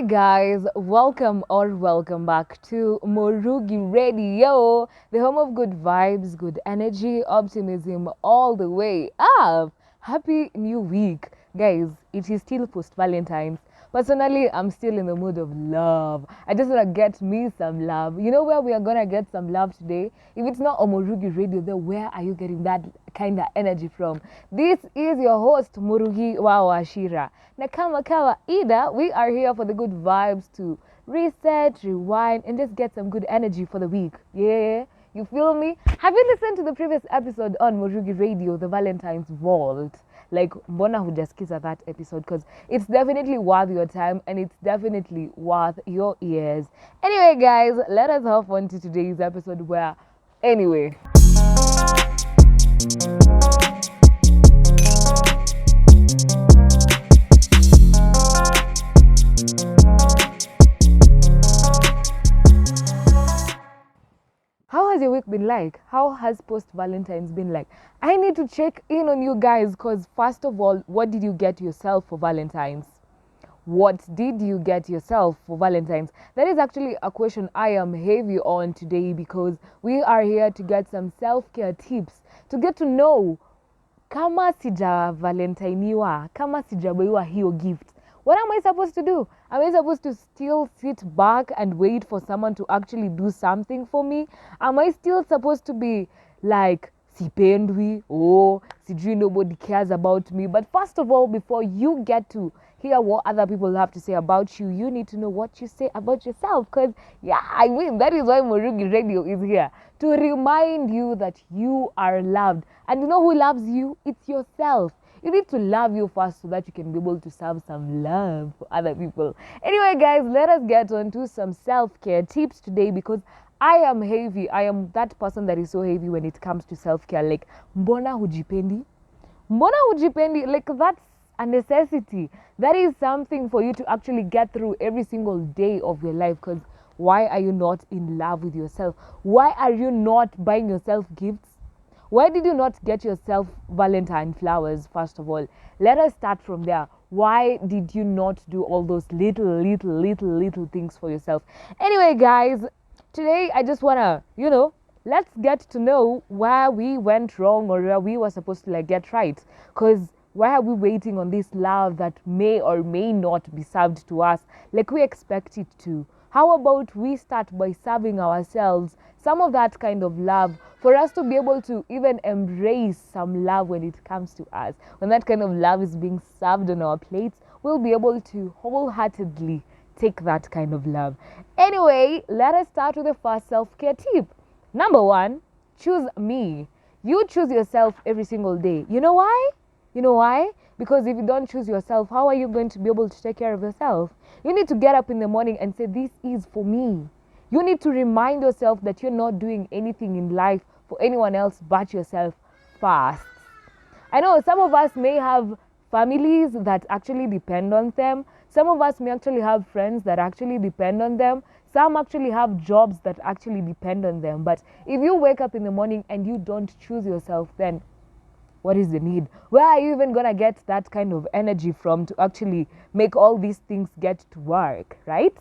guys, welcome back to Morugi Radio, the home of good vibes, good energy, optimism all the way up. Happy new week. Guys, it is still post-Valentine's. Personally, I'm still in the mood of love. I just want to get me some love. You know where we are going to get some love today? If it's not on Morugi Radio, then where are you getting that kind of energy from? This is your host, Murugi Wawashira. Nakama Kawaida, we are here for the good vibes to reset, rewind, and just get some good energy for the week. Yeah, you feel me? Have you listened to the previous episode on Morugi Radio, the Valentine's Vault? Like, mbona hujasikiza that episode? Because it's definitely worth your time and it's definitely worth your ears. Anyway, guys, let us hop on to today's episode where, anyway. How has your week been like? How has post-Valentine's been like? I need to check in on you guys because first of all, what did you get yourself for Valentine's? What did you get yourself for Valentine's? That is actually a question I am heavy on today because we are here to get some self-care tips, to get to know kama sija valentiniwa, kama sijabaiwa hiyo gift. What am I supposed to do? Am I supposed to still sit back and wait for someone to actually do something for me? Am I still supposed to be like, sipendwi, sijui nobody cares about me? But first of all, before you get to hear what other people have to say about you, you need to know what you say about yourself. Because, that is why Morugi Radio is here. To remind you that you are loved. And you know who loves you? It's yourself. You need to love you first so that you can be able to serve some love for other people. Anyway, guys, let us get on to some self-care tips today because I am heavy. I am that person that is so heavy when it comes to self-care. Like, mbona hujipendi? Mbona hujipendi? Like, that's a necessity. That is something for you to actually get through every single day of your life because why are you not in love with yourself? Why are you not buying yourself gifts? Why did you not get yourself Valentine flowers, first of all? Let us start from there. Why did you not do all those little things for yourself? Anyway, guys, today I just want to, let's get to know where we went wrong or where we were supposed to get right. Because why are we waiting on this love that may or may not be served to us like we expect it to? How about we start by serving ourselves some of that kind of love for us to be able to even embrace some love when it comes to us. When that kind of love is being served on our plates, we'll be able to wholeheartedly take that kind of love. Anyway, let us start with the first self-care tip. Number 1, choose me. You choose yourself every single day. You know why? Because if you don't choose yourself, how are you going to be able to take care of yourself? You need to get up in the morning and say, this is for me. You need to remind yourself that you're not doing anything in life for anyone else but yourself first. I know some of us may have families that actually depend on them. Some of us may actually have friends that actually depend on them. Some actually have jobs that actually depend on them. But if you wake up in the morning and you don't choose yourself, then what is the need? Where are you even going to get that kind of energy from to actually make all these things get to work, right?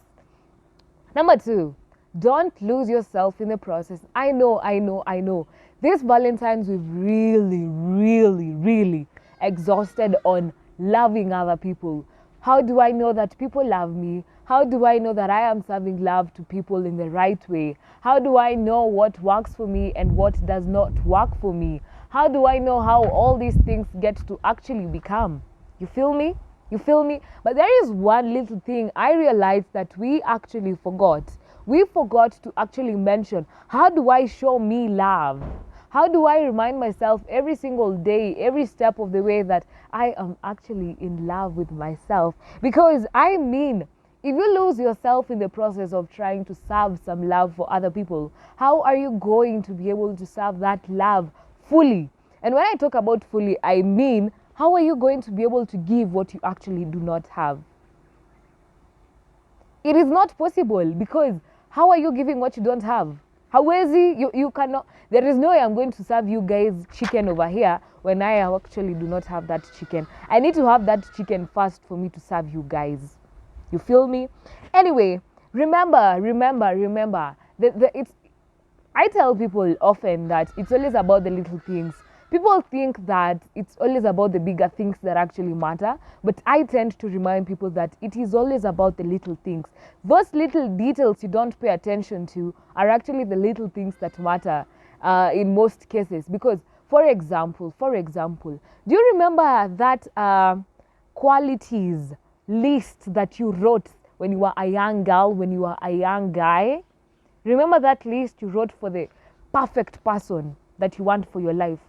Number 2, don't lose yourself in the process. I know. This Valentine's, we've really exhausted on loving other people. How do I know that people love me? How do I know that I am serving love to people in the right way? How do I know what works for me and what does not work for me? How do I know how all these things get to actually become? You feel me? But there is one little thing I realized that we actually forgot. We forgot to actually mention, how do I show me love? How do I remind myself every single day, every step of the way that I am actually in love with myself? Because if you lose yourself in the process of trying to serve some love for other people, how are you going to be able to serve that love fully? And when I talk about fully, I mean, how are you going to be able to give what you actually do not have? It is not possible because how are you giving what you don't have? You cannot. There is no way I'm going to serve you guys chicken over here when I actually do not have that chicken. I need to have that chicken first for me to serve you guys. You feel me? Anyway, remember, I tell people often that it's always about the little things. People think that it's always about the bigger things that actually matter, but I tend to remind people that it is always about the little things. Those little details you don't pay attention to are actually the little things that matter in most cases. Because, for example, do you remember that qualities list that you wrote when you were a young girl, when you were a young guy? Remember that list you wrote for the perfect person that you want for your life?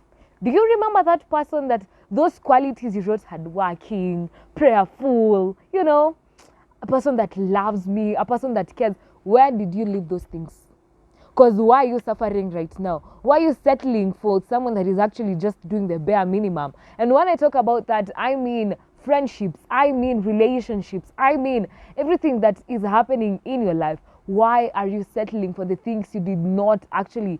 Do you remember that person that those qualities you wrote, hardworking, prayerful, a person that loves me, a person that cares? Where did you leave those things? Because why are you suffering right now? Why are you settling for someone that is actually just doing the bare minimum? And when I talk about that, I mean friendships, I mean relationships, I mean everything that is happening in your life. Why are you settling for the things you did not actually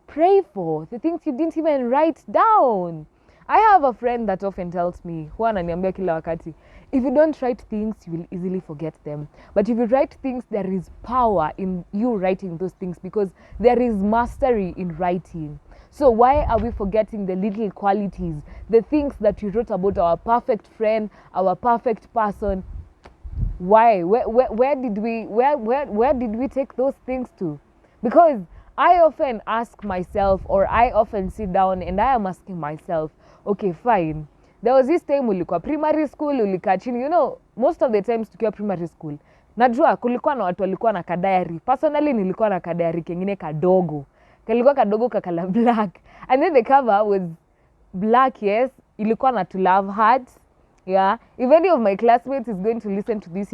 pray for, the things you didn't even write down? I have a friend that often tells me, huwa ananiambia kila wakati, if you don't write things, you will easily forget them. But if you write things, there is power in you writing those things, because there is mastery in writing. So why are we forgetting the little qualities, the things that you wrote about our perfect friend, our perfect person? Why? Where did we take those things to? Because I often ask myself, or I often sit down and I am asking myself, okay, fine. There was this time ulikuwa primary school, ulikaa chini, most of the times tukiwa primary school, najua kulikuwa na watu walikuwa na kadayari. Personally nilikuwa na kadayari kengine kadogo. Kalikuwa kadogo kakala black. And then the cover was black, yes. Ilikuwa na to love hearts. Yeah, if any of my classmates is going to listen to this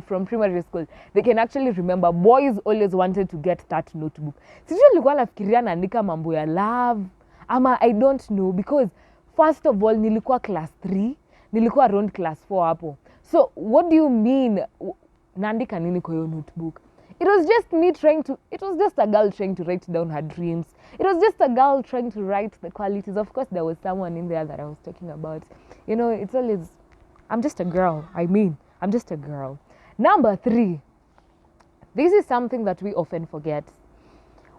from primary school, they can actually remember boys always wanted to get that notebook. Sijui nilikuwa nafikiria naandika mambo ya love ama I don't know, because first of all nilikuwa class 3, nilikuwa around class 4 hapo. So what do you mean naandika nini kwa hiyo notebook? It was just a girl trying to write down her dreams. It was just a girl trying to write the qualities. Of course, there was someone in there that I was talking about. It's always, I'm just a girl. I'm just a girl. Number 3, this is something that we often forget.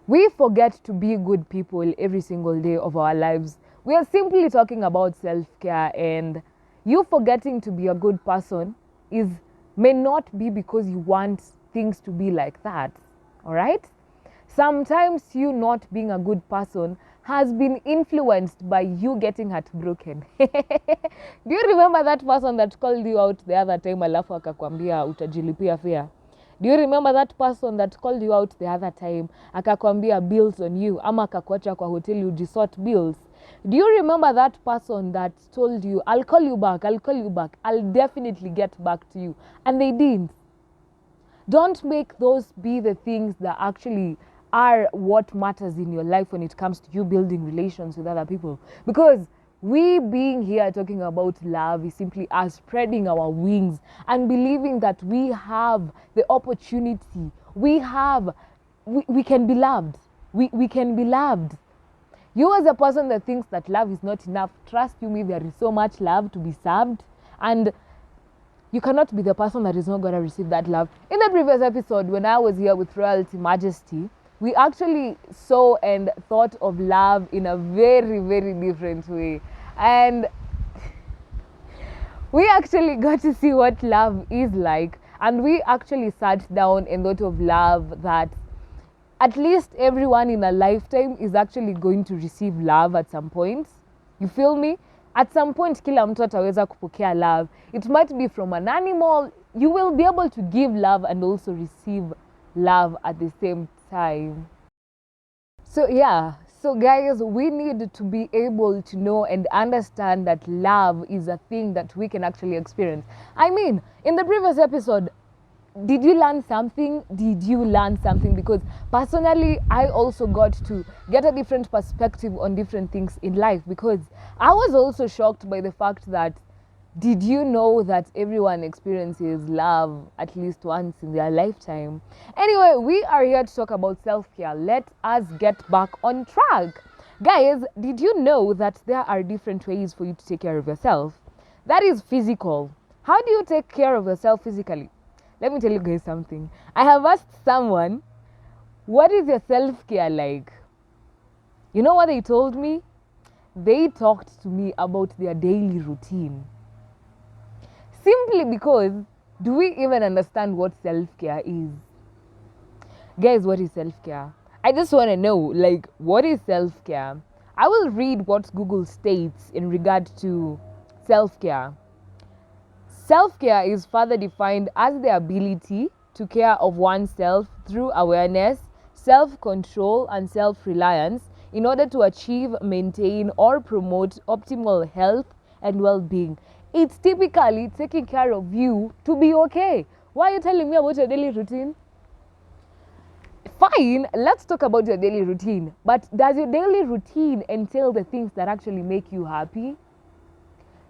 We forget to be good people every single day of our lives. We are simply talking about self-care, and you forgetting to be a good person may not be because you want things to be like that, all right? Sometimes you not being a good person has been influenced by you getting heartbroken. Do you remember that person that called you out the other time alafu akakwambia utajilipia fare? Do you remember that person that called you out the other time akakwambia bills on you, ama akakuacha kwa hotel ujisort bills? Do you remember that person that told you, I'll call you back, I'll definitely get back to you, and they didn't? Don't make those be the things that actually are what matters in your life when it comes to you building relations with other people. Because we being here talking about love is simply us spreading our wings and believing that we have the opportunity. We can be loved. We can be loved. You as a person that thinks that love is not enough, trust you me, there is so much love to be served. And you cannot be the person that is not going to receive that love. In the previous episode, when I was here with Royalty Majesty, we actually saw and thought of love in a very, very different way. And we actually got to see what love is like. And we actually sat down and thought of love that at least everyone in a lifetime is actually going to receive love at some point. You feel me? At some point, kila mtu ataweza kupokea love. It might be from an animal. You will be able to give love and also receive love at the same time. So yeah, so guys, we need to be able to know and understand that love is a thing that we can actually experience. I mean, in the previous episode, did you learn something? Because personally, I also got to get a different perspective on different things in life, because I was also shocked by the fact that, did you know that everyone experiences love at least once in their lifetime? Anyway, we are here to talk about self-care. Let us get back on track. Guys, did you know that there are different ways for you to take care of yourself? That is physical. How do you take care of yourself physically? let me tell you guys something. I have asked someone, what is your self-care like? You know what they told me? They talked to me about their daily routine. Simply because, do we even understand what self-care is? Guys, what is self-care? I just want to know, like, what is self-care? I will read what Google states in regard to self-care. Self-care is further defined as the ability to care of oneself through awareness, self-control, and self-reliance in order to achieve, maintain, or promote optimal health and well-being. It's typically taking care of you to be okay. Why are you telling me about your daily routine? Fine, let's talk about your daily routine. But does your daily routine entail the things that actually make you happy?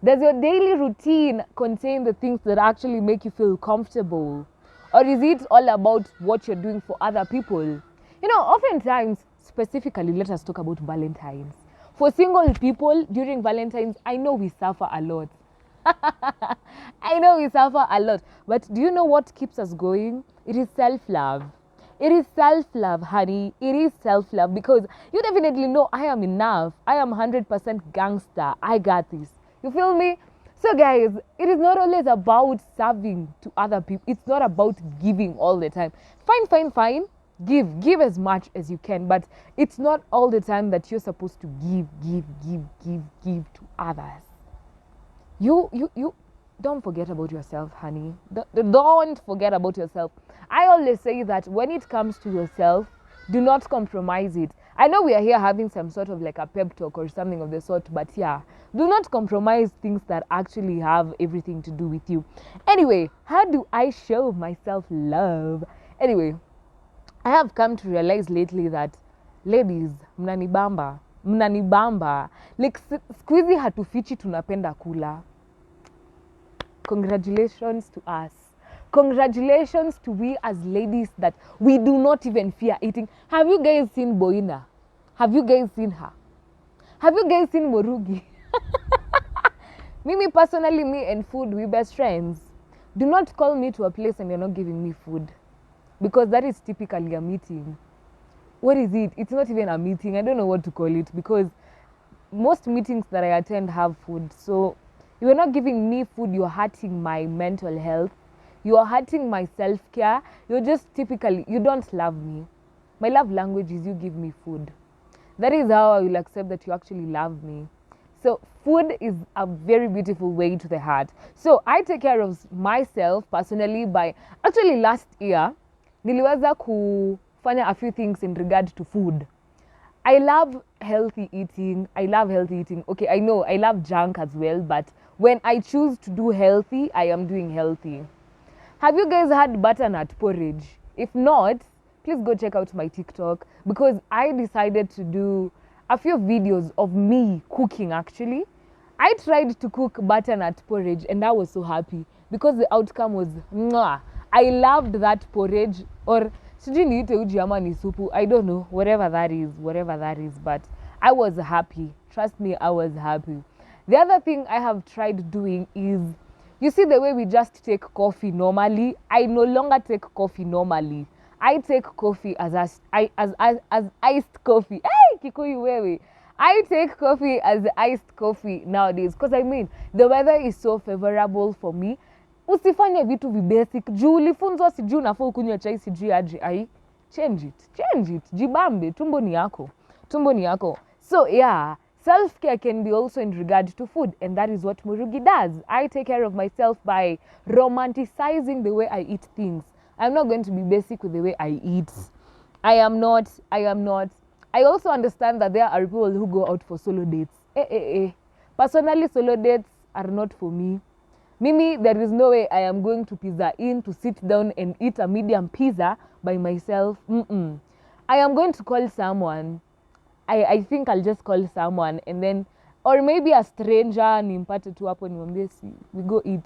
Does your daily routine contain the things that actually make you feel comfortable? Or is it all about what you're doing for other people? You know, oftentimes, specifically, let us talk about Valentine's. For single people, during Valentine's, I know we suffer a lot. I know we suffer a lot. But do you know what keeps us going? It is self-love. It is self-love, honey. It is self-love, because you definitely know I am enough. I am 100% gangster. I got this. You feel me? So guys, it is not always about serving to other people. It's not about giving all the time. Fine. Give as much as you can, but it's not all the time that you're supposed to give to others. You don't forget about yourself, honey. Don't forget about yourself. I always say that when it comes to yourself, do not compromise it. I know we are here having some sort of like a pep talk or something of the sort, but yeah, do not compromise things that actually have everything to do with you. Anyway, how do I show myself love? Anyway, I have come to realize lately that ladies, mnanibamba. Like squeezy hatufichi tunapenda kula. Congratulations to us. Congratulations to we as ladies that we do not even fear eating. Have you guys seen Boina? Have you guys seen her? Have you guys seen Morugi? Me personally, me and food, we best friends. Do not call me to a place and you're not giving me food, because that is typically a meeting. What is it? It's not even a meeting. I don't know what to call it, because most meetings that I attend have food. So you are not giving me food, you're hurting my mental health. You are hurting my self-care. You're just typically, you don't love me. My love language is you give me food. That is how I will accept that you actually love me. So food is a very beautiful way to the heart. So I take care of myself personally by, actually last year, niliweza kufanya a few things in regard to food. I love healthy eating. Okay, I know I love junk as well, but when I choose to do healthy, I am doing healthy. Have you guys had butternut porridge? If not, please go check out my TikTok, because I decided to do a few videos of me cooking actually. I tried to cook butternut porridge and I was so happy because the outcome was mwah. I loved that porridge, or sijui niite uji ama ni supu, I don't know, whatever that is, but I was happy. Trust me, I was happy. The other thing I have tried doing is, you see the way we just take coffee normally? I no longer take coffee normally. I take coffee as iced coffee. Hey, Kikuyu wewe. I take coffee as iced coffee nowadays, because I mean, the weather is so favorable for me. Usifanye vitu vibasic. Juu ulifunzwa sijui unafaa kunywa chai sijui aje. Ai, change it. Jibambe, tumbo ni yako. So yeah, self-care can be also in regard to food, and that is what Murugi does. I take care of myself by romanticizing the way I eat things. I'm not going to be basic with the way I eat. I am not. I also understand that there are people who go out for solo dates. Personally, solo dates are not for me. Mimi, there is no way I am going to Pizza Inn to sit down and eat a medium pizza by myself. I am going to call someone. I think I'll just call someone, and then, or maybe a stranger, nimpate tu hapo nimwambie we go eat.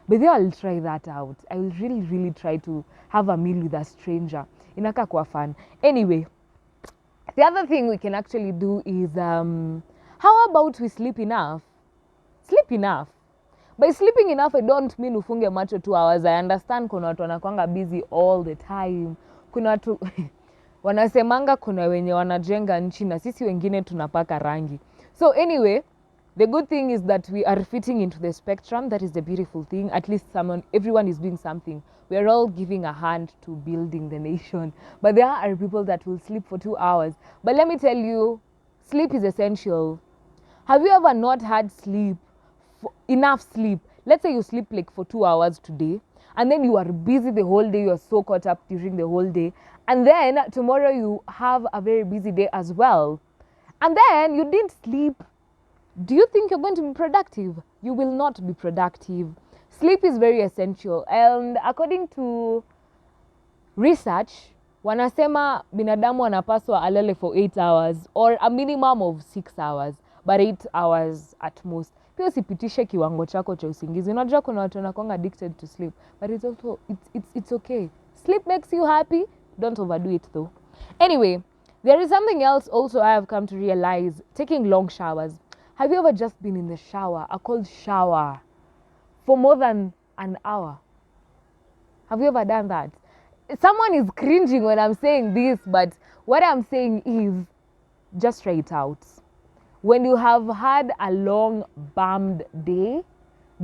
But then I'll try that out. I will really try to have a meal with a stranger. Inaka kwa fun. Anyway, the other thing we can actually do is, how about we sleep enough? Sleep enough. By sleeping enough, I don't mean ufunge macho 2 hours. I understand kuna watu wanakuanga busy all the time. Kuna watu wanasemanga kuna wenye wanajenga nchi na sisi wengine tunapaka rangi. So anyway, the good thing is that we are fitting into the spectrum. That is the beautiful thing. At least everyone is doing something. We are all giving a hand to building the nation. But there are people that will sleep for 2 hours. But let me tell you, sleep is essential. Have you ever not had sleep, enough sleep? Let's say you sleep like for 2 hours today, and then you are busy the whole day. You are so caught up during the whole day. And then tomorrow you have a very busy day as well. And then you didn't sleep. Do you think you're going to be productive? You will not be productive. Sleep is very essential. And according to research, wanasema binadamu wanapaswa alale for 8 hours or a minimum of 6 hours, but 8 hours at most. Pia usipitishe kiwango chako cha usingizi. Unajua kuna watu wanakuanga addicted to sleep, but it's okay. Sleep makes you happy. Don't overdo it though. Anyway, there is something else also I have come to realize. Taking long showers. Have you ever just been in the shower, a cold shower, for more than an hour? Have you ever done that? Someone is cringing when I'm saying this, but what I'm saying is just try it out. When you have had a long bummed day,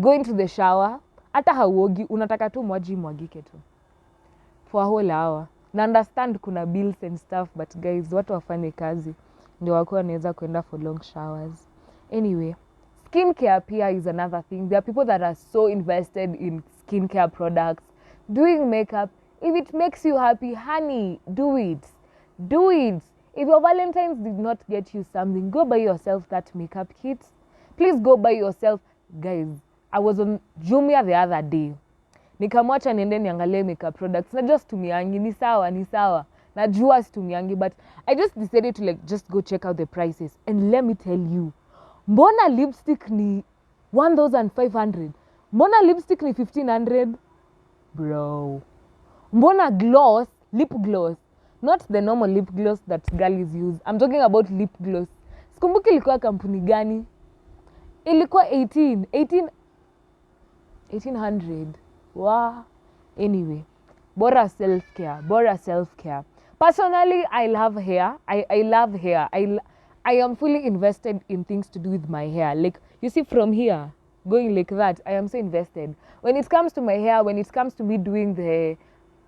go into the shower, hata hauogi, unataka tu maji mwagike tu for a whole hour. Na understand kuna bills and stuff, but guys, watu wafanye kazi ndio wakuwa wanaweza kwenda for long showers. Anyway, skincare pia is another thing. There are people that are so invested in skincare products, doing makeup. If it makes you happy, honey, do it. Do it. If your Valentine's did not get you something, go buy yourself that makeup kit. Please go buy yourself. Guys, I was on Jumia the other day. Nikamwacha niende niangalie makeup products. Na just tumiangi, ni sawa. Najua situmiangi, but I just decided to just go check out the prices. And let me tell you, mbona lipstick ni 1,500? Mbona lipstick ni 1,500? Bro. Mbona gloss, lip gloss, not the normal lip gloss that girls use. I'm talking about lip gloss. Sikumbuki ilikuwa kampuni gani? Ilikuwa 1800. Wow. Anyway, bora self-care. Personally, I love hair. I love hair. I am fully invested in things to do with my hair. Like, you see from here, going like that, I am so invested. When it comes to my hair, when it comes to me doing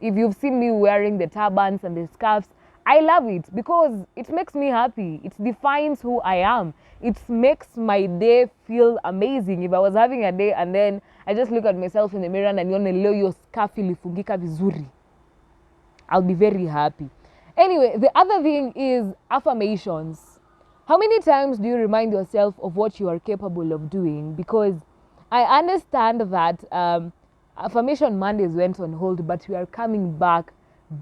if you've seen me wearing the turbans and the scarves, I love it because it makes me happy. It defines who I am. It makes my day feel amazing. If I was having a day and then I just look at myself in the mirror and nione leo yo scarf ilifungika vizuri, I'll be very happy. Anyway, the other thing is affirmations. How many times do you remind yourself of what you are capable of doing? Because I understand that Affirmation Mondays went on hold, but we are coming back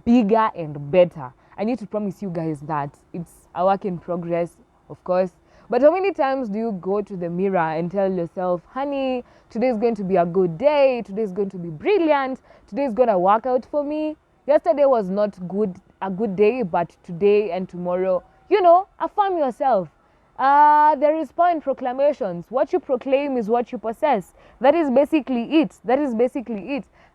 bigger and better. I need to promise you guys that it's a work in progress, of course. But how many times do you go to the mirror and tell yourself, honey, today is going to be a good day, today is going to be brilliant, today is going to work out for me. Yesterday was not a good day, but today and tomorrow, affirm yourself. There is power in proclamations. What you proclaim is what you possess. That is basically it.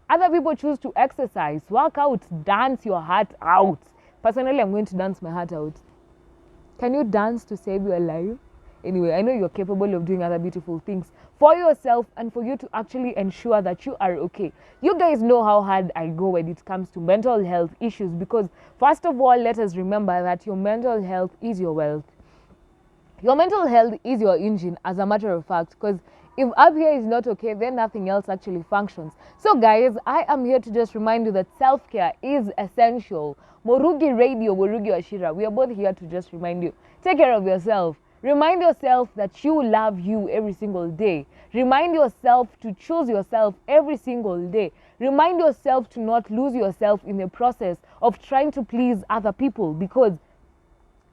Other people choose to exercise, work out, dance your heart out. Personally, I'm going to dance my heart out. Can you dance to save your life? Anyway, I know you're capable of doing other beautiful things for yourself and for you to actually ensure that you are okay. You guys know how hard I go when it comes to mental health issues because, first of all, let us remember that your mental health is your wealth. Your mental health is your engine, as a matter of fact, because if up here is not okay, then nothing else actually functions. So guys, I am here to just remind you that self-care is essential. Morugi Radio, Morugi Ashira, we are both here to just remind you, take care of yourself. Remind yourself that you love you every single day. Remind yourself to choose yourself every single day. Remind yourself to not lose yourself in the process of trying to please other people, because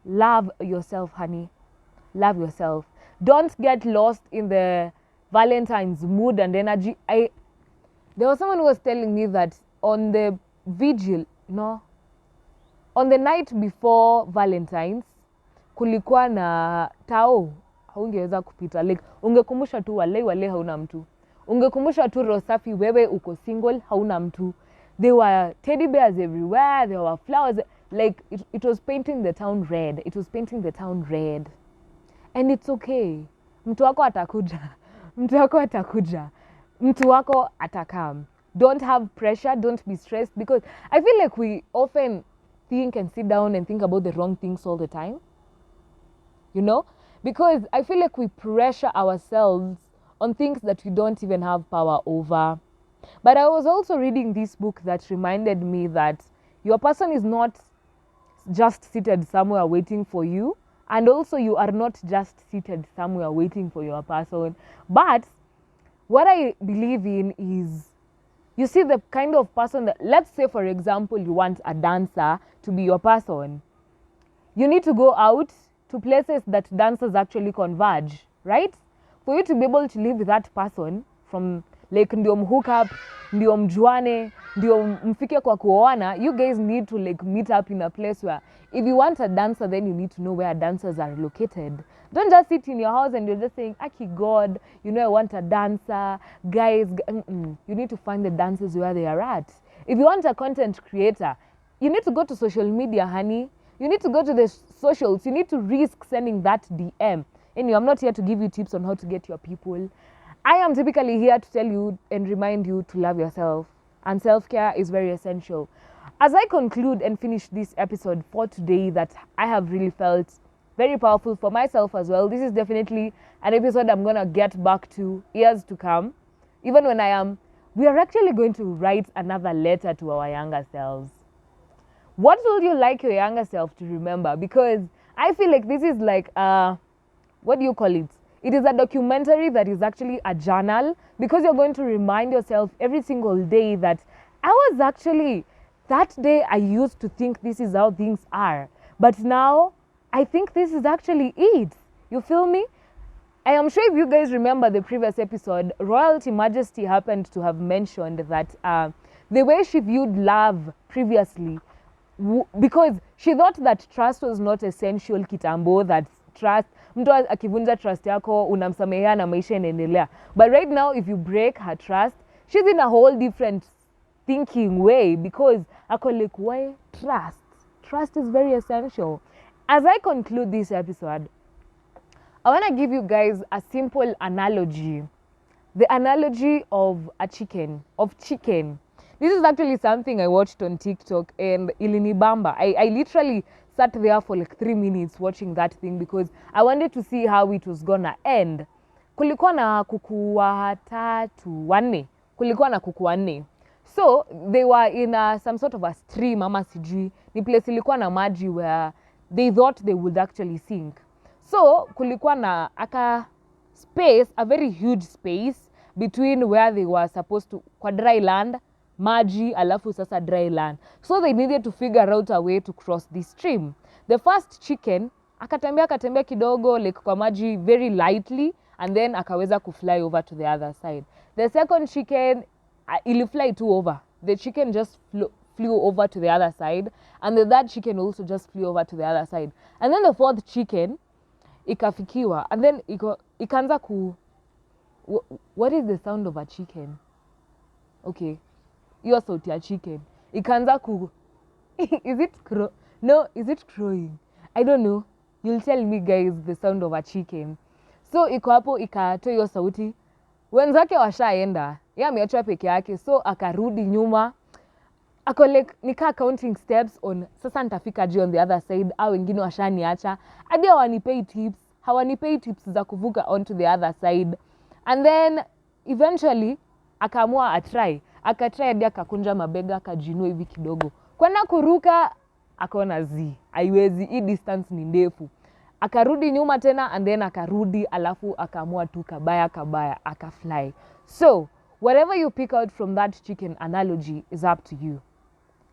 love yourself, honey. Love yourself. Don't get lost in the Valentine's mood and energy. There was someone who was telling me that on the night before Valentine's, kulikuwa na tao, haungeweza kupita. Like, ungekumbusha tu walei hauna mtu. Ungekumbusha tu roho safi wewe uko single, hauna mtu. There were teddy bears everywhere, there were flowers. Like, it was painting the town red. It was painting the town red. And it's okay. Mtu wako atakuja. Mtu wako atakuja. Mtu wako atakam. Don't have pressure, don't be stressed, because I feel like we often think and sit down and think about the wrong things all the time. You know? Because I feel like we pressure ourselves on things that we don't even have power over. But I was also reading this book that reminded me that your person is not just seated somewhere waiting for you, and also you are not just seated somewhere waiting for your person. But what I believe in is, you see, the kind of person that, let's say for example, you want a dancer to be your person. You need to go out to places that dancers actually converge, right? For you to be able to live with that person, from like ndio mhook up, ndio mjuane, ndio mfike kwa kuoana, you guys need to like meet up in a place where, if you want a dancer, then you need to know where dancers are located. Don't just sit in your house and you're just saying, Aki God, you know, I want a dancer. Guys, you need to find the dancers where they are at. If you want a content creator, you need to go to social media, honey. You need to go to the socials. You need to risk sending that DM. Anyway, I'm not here to give you tips on how to get your people. I am typically here to tell you and remind you to love yourself. And self-care is very essential. As I conclude and finish this episode for today, that I have really felt very powerful for myself as well. This is definitely an episode I'm going to get back to years to come. Even when we are actually going to write another letter to our younger selves. What would you like your younger self to remember? Because I feel like this is like, what do you call it? It is a documentary that is actually a journal, because you're going to remind yourself every single day that I was actually, that day I used to think this is how things are. But now I think this is actually it. You feel me? I am sure if you guys remember the previous episode, Royalty Majesty happened to have mentioned that the way she viewed love previously, because she thought that trust was not essential kitambo, that trust, mtu akivunja trust yako unamsamehea na maisha inaendelea. But right now, if you break her trust, she's in a whole different thinking way, because ako like, why trust? Trust is very essential. As I conclude this episode, I want to give you guys a simple analogy. The analogy of chicken. This is actually something I watched on TikTok, and ilinibamba. I literally sat there for like 3 minutes watching that thing, because I wanted to see how it was gonna end. Kulikuwa na kuku watatu wanne. Kulikuwa na kuku wanne. So they were in some sort of a stream, ama sijui. Ni place ilikuwa na maji where they thought they would actually sink. So kulikuwa na space, a very huge space between where they were supposed to, kwa dry land, maji alafu sasa dry land. So they needed to figure out a way to cross this stream. The first chicken akatembea kidogo like kwa maji very lightly, and then akaweza kufly over to the other side. The second chicken ilifly too over. The chicken just flew over to the other side, and the third chicken also just flew over to the other side. And then the fourth chicken ikafikiwa, and then ikaanza ku, what is the sound of a chicken? Okay, hiyo sauti ya chicken ikaanza ku is it crow? No, is it crowing? I don't know. You'll tell me guys the sound of a chicken. So iko hapo ikatoa hiyo sauti, wenzake washaenda, yeye ameachwa peke yake. So akarudi nyuma, ako like nika counting steps on, sasa nitafika je on the other side, au wengine washaniacha, hadi hawanipei tips za kuvuka onto the other side. And then eventually akaamua akatry hadi akakunja mabega, akajinua hivi kidogo kwenda kuruka, akaona haiwezi, hii distance ni ndefu. Akarudi nyuma tena, and then akarudi, alafu akaamua tu kabaya akafly. So whatever you pick out from that chicken analogy is up to you.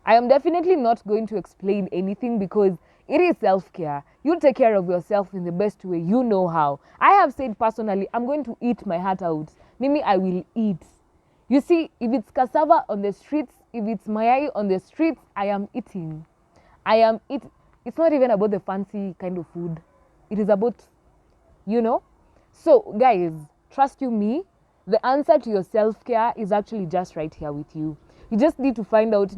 I am definitely not going to explain anything, because it is self-care. You take care of yourself in the best way you know how. I have said personally, I'm going to eat my heart out. Mimi, I will eat. You see, if it's cassava on the streets, if it's mayai on the streets, I am eating. It's not even about the fancy kind of food. It is about, you know. So guys, trust you me, the answer to your self-care is actually just right here with you. You just need to find out.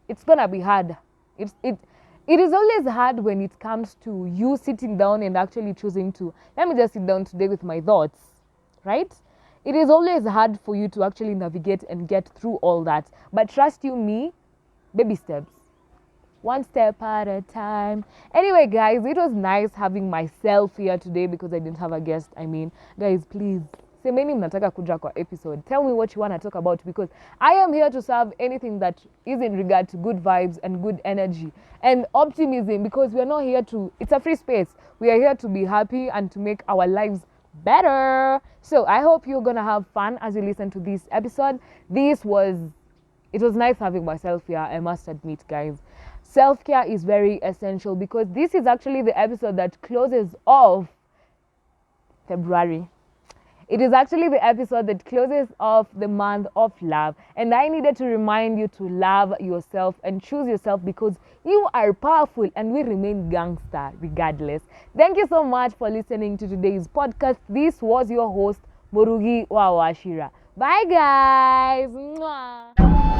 It's gonna be hard. It is always hard when it comes to you sitting down and actually choosing to, let me just sit down today with my thoughts, right? It is always hard for you to actually navigate and get through all that. But trust you me, baby steps. One step at a time. Anyway, guys, it was nice having myself here today because I didn't have a guest. Guys, please, semeni mnataka kuja kwa episode. Tell me what you want to talk about because I am here to serve anything that is in regard to good vibes and good energy and optimism, because we are not here to, it's a free space. We are here to be happy and to make our lives better. So I hope you're going to have fun as you listen to this episode. It was nice having myself here, I must admit, guys. Self-care is very essential because this is actually the episode that closes off February. It is actually the episode that closes off the month of love. And I needed to remind you to love yourself and choose yourself because you are powerful and we remain gangster regardless. Thank you so much for listening to today's podcast. This was your host, Morugi Wawashira. Bye, guys. Mwah.